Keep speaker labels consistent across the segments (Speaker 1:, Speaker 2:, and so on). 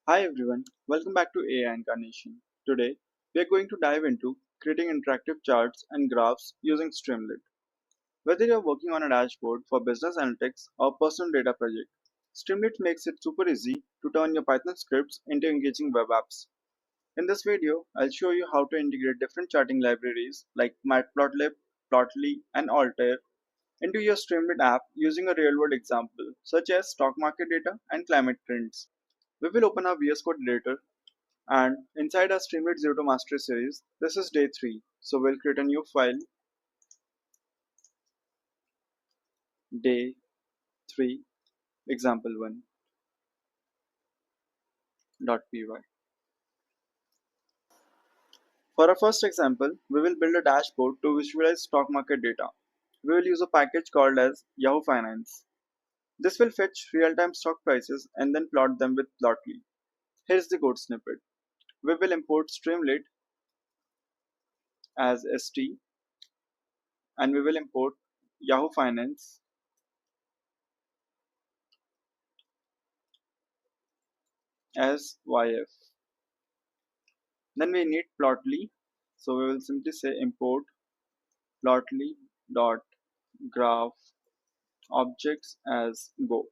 Speaker 1: Hi everyone, welcome back to AI Incarnation. Today, we are going to dive into creating interactive charts and graphs using Streamlit. Whether you're working on a dashboard for business analytics or personal data project, Streamlit makes it super easy to turn your Python scripts into engaging web apps. In this video, I'll show you how to integrate different charting libraries like Matplotlib, Plotly, and Altair into your Streamlit app using a real-world example such as stock market data and climate trends. We will open our VS Code editor and inside our Streamlit 0 to Mastery series, this is day 3. So we'll create a new file, day 3, example1.py. For our first example, we will build a dashboard to visualize stock market data. We will use a package called as Yahoo Finance. This will fetch real-time stock prices and then plot them with Plotly. Here's the code snippet. We will import Streamlit as st and we will import Yahoo Finance as yf. Then we need Plotly, so we will simply say import plotly dot graph objects as go.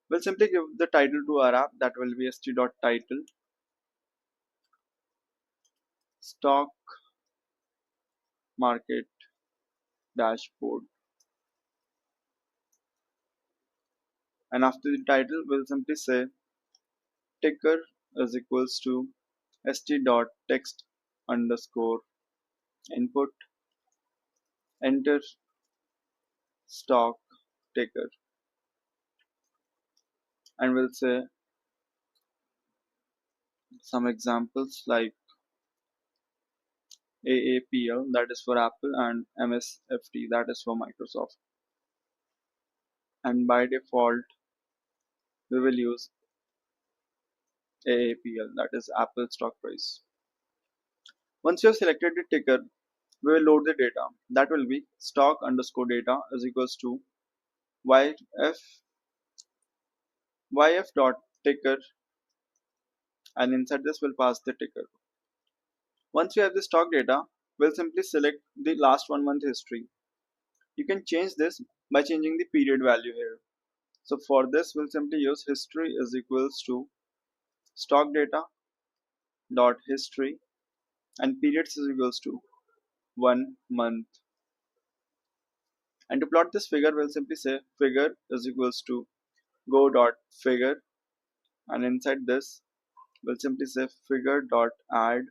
Speaker 1: We'll simply give the title to our app, that will be st.title stock market dashboard, and after the title we'll simply say ticker is equals to st.text underscore input, enter stock ticker, and we'll say some examples like AAPL, that is for Apple, and MSFT, that is for Microsoft. And by default, we will use AAPL, that is Apple stock price. Once you have selected the ticker, we will load the data. That will be stock underscore data is equals to yf dot ticker, and inside this we'll pass the ticker. Once we have the stock data, we'll simply select the last 1 month history. You can change this by changing the period value here. So for this, we'll simply use history is equals to stock data dot history and periods is equals to 1 month. And to plot this figure, we'll simply say figure is equals to go dot figure, and inside this we'll simply say figure dot add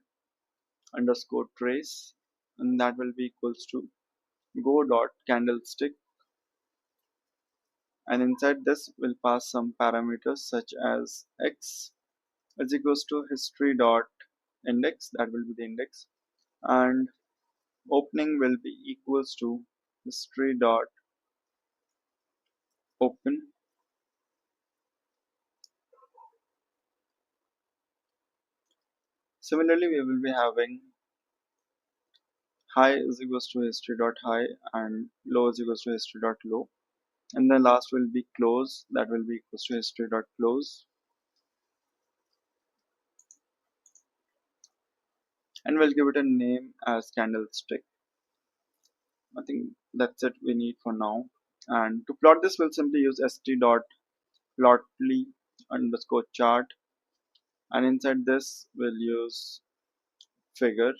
Speaker 1: underscore trace, and that will be equals to go dot candlestick, and inside this we'll pass some parameters such as x is equals to history dot index, that will be the index, and opening will be equals to history dot open. Similarly, we will be having high is equals to history dot high and low is equals to history dot low, and then last will be close, that will be equals to history dot close, and we'll give it a name as candlestick. I think that's it we need for now. And to plot this, we'll simply use st dot plotly underscore chart, and inside this we'll use figure.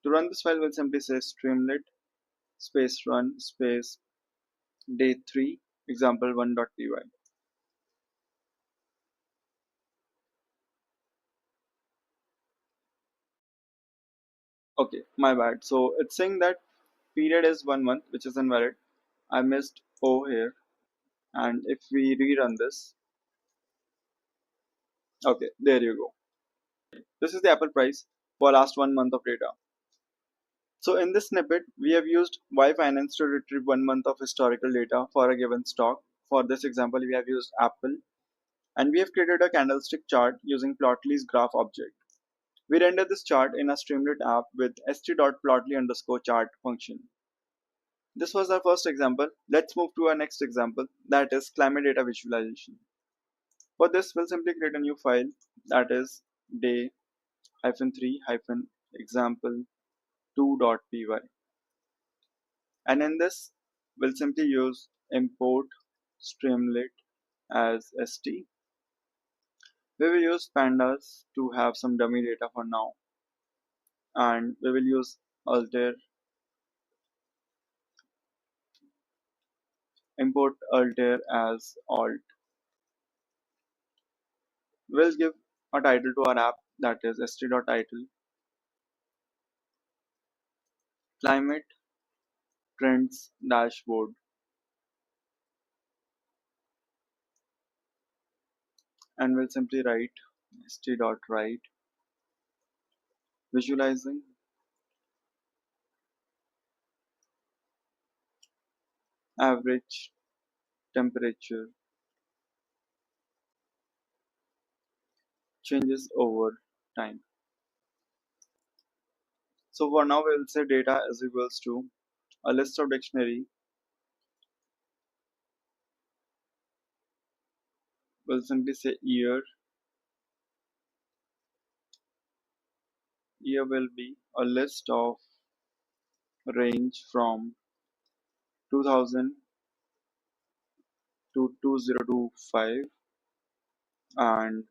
Speaker 1: To run this file, we'll simply say streamlit space run space day 3 example1.py. Okay, my bad. So it's saying that period is 1 month, which is invalid. I missed O here. And if we rerun this, okay, there you go. This is the Apple price for last 1 month of data. So in this snippet, we have used yfinance to retrieve 1 month of historical data for a given stock. For this example, we have used Apple, and we have created a candlestick chart using Plotly's graph object. We render this chart in a Streamlit app with st.plotly underscore chart function. This was our first example. Let's move to our next example, that is climate data visualization. For this, we'll simply create a new file, that is day-3-example2.py. And in this, we'll simply use import Streamlit as st. We will use pandas to have some dummy data for now, and we will use Altair, import Altair as alt. We'll give a title to our app, that is st.title, climate trends dashboard, and we'll simply write st.write visualizing average temperature changes over time. So for now, we'll say data is equals to a list of dictionary. We'll simply say year. Year will be a list of range from 2000 to 2025, and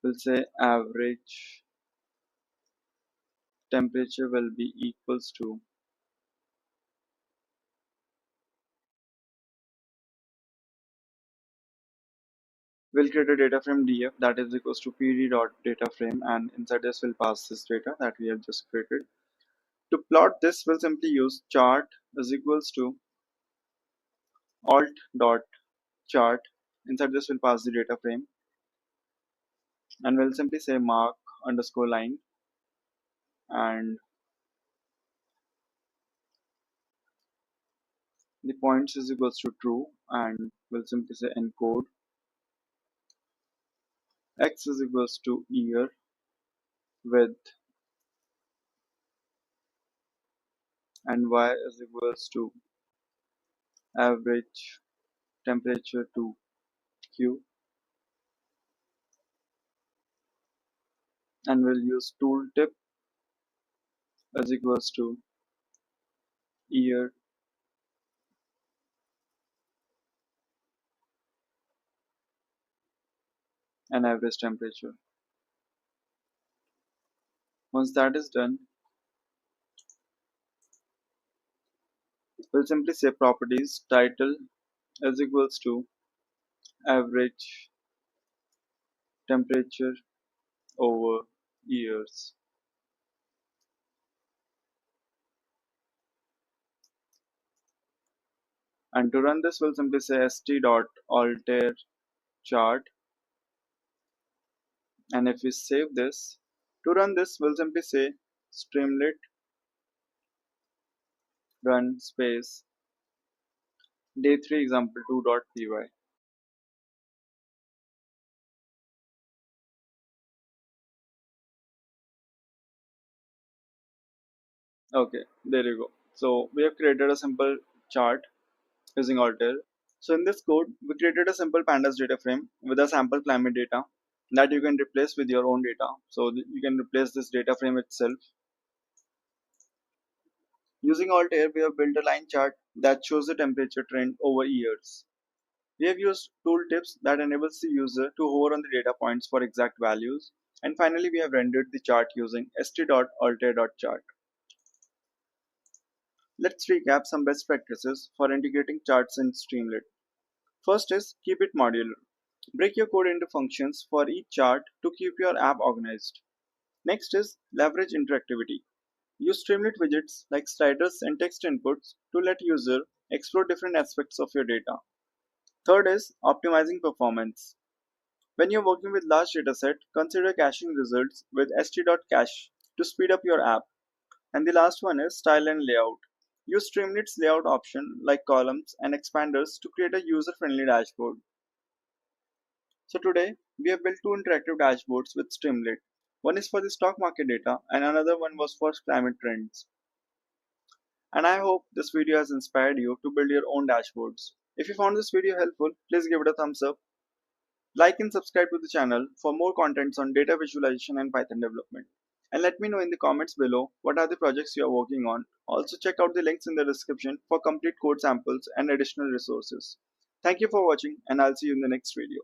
Speaker 1: we'll say average temperature will be equals to we'll create a data frame df that is equals to pd.dataframe, and inside this we'll pass this data that we have just created. To plot this, we'll simply use chart is equals to alt dot chart. Inside this we'll pass the data frame, and we'll simply say mark underscore line, and the points is equals to true, and we'll simply say encode x is equals to year with, and y is equals to average temperature to q, and we'll use tooltip is equals to year and average temperature. Once that is done, we'll simply say properties title is equals to average temperature over years, and to run this we'll simply say st.altair chart, and if we save this, to run this we'll simply say streamlit run space day3example2.py. Okay, there you go. So we have created a simple chart using Altair. So in this code, we created a simple pandas data frame with a sample climate data that you can replace with your own data. So you can replace this data frame itself. Using Altair, we have built a line chart that shows the temperature trend over years. We have used tooltips that enables the user to hover on the data points for exact values. And finally, we have rendered the chart using st.altair.chart. Let's recap some best practices for integrating charts in Streamlit. First is keep it modular. Break your code into functions for each chart to keep your app organized. Next is leverage interactivity. Use Streamlit widgets like sliders and text inputs to let user explore different aspects of your data. Third is optimizing performance. When you're working with large dataset, consider caching results with st.cache to speed up your app. And the last one is style and layout. Use Streamlit's layout option like columns and expanders to create a user-friendly dashboard. So today, we have built two interactive dashboards with Streamlit. One is for the stock market data, and another one was for climate trends. And I hope this video has inspired you to build your own dashboards. If you found this video helpful, please give it a thumbs up. Like and subscribe to the channel for more contents on data visualization and Python development. And let me know in the comments below what are the projects you are working on. Also check out the links in the description for complete code samples and additional resources. Thank you for watching, and I'll see you in the next video.